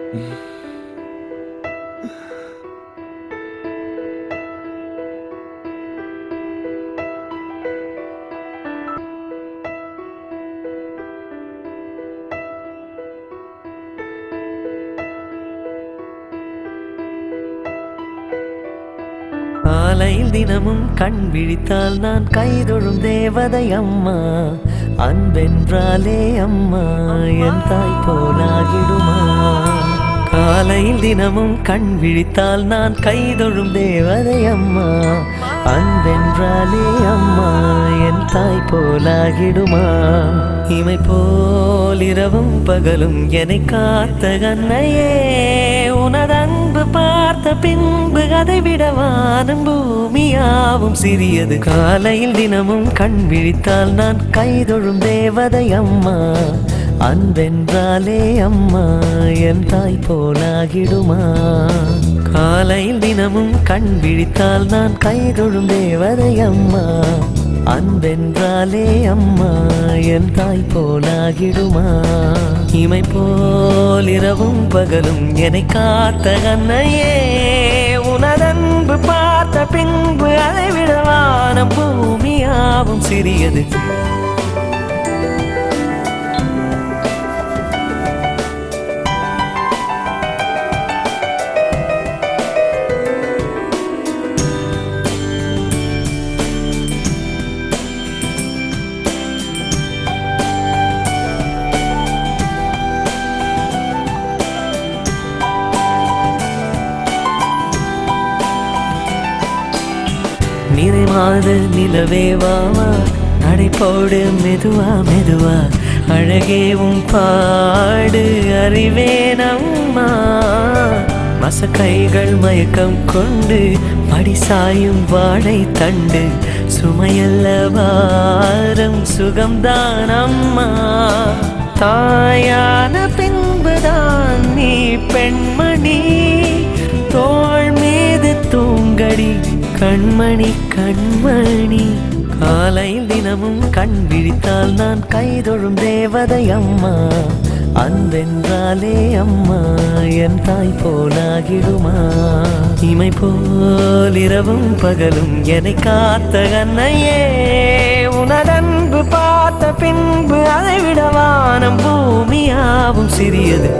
காலையில் தினமும் கண் விழித்தால் நான் கைதொழும் தேவதை அம்மா. அன்பென்றாலே அம்மா என் தாய் போலாகிடுமா. காலையில் தினமும் கண் விழித்தால் நான் கைதொழும் தேவதை அம்மா. அன்பென்றாலே அம்மா என் தாய் போலாகிடுமா. இமை போல் இரவும் பகலும் என்னை காத்த கண்ணையே, உனது அன்பு பார்த்த பின்பு அதை விட வானம் பூமியாவும் சிறியது. காலையில் தினமும் கண் விழித்தால் நான் கைதொழும் தேவதை அம்மா. அன்பென்றாலே அம்மா என் தாய் போலாகிடுமா. காலையில் தினமும் கண் விழித்தால் நான் கைதொழும் தேவதை அம்மா. அன்பென்றாலே அம்மா என் தாய் போலாகிடுமா. இமை போல் இரவும் பகலும் என்னை காத்த கண்ணையே, உனதன்பு பார்த்த பின்பு அதை விட வானம் பூமியாவும் சிறியது. நிறைமாத நிலவே வாவா, நடைபோடு மெதுவா மெதுவா, அழகேவும் பாடு அறிவேனம்மா. மசக்கைகள் மயக்கம் கொண்டு படிசாயும் வாழை தண்டு, சுமையல்ல வாரம் சுகம்தான் அம்மா. தாயான பின்புதான் நீ பெண்மணி, தோள் மீது தூங்கடி கண்மணி கண்மணி. காலையில் தினமும் கண் விழித்தால் நான் கைதொழும் தேவதை அம்மா. அன்பென்றாலே அம்மா என் தாய் போலாகிடுமா. இமை போல் இரவும் பகலும் என்னை காத்த கண்ணையே, உனதன்பு பார்த்த பின்பு அதை விட வானம் பூமியாவும் சிறியது.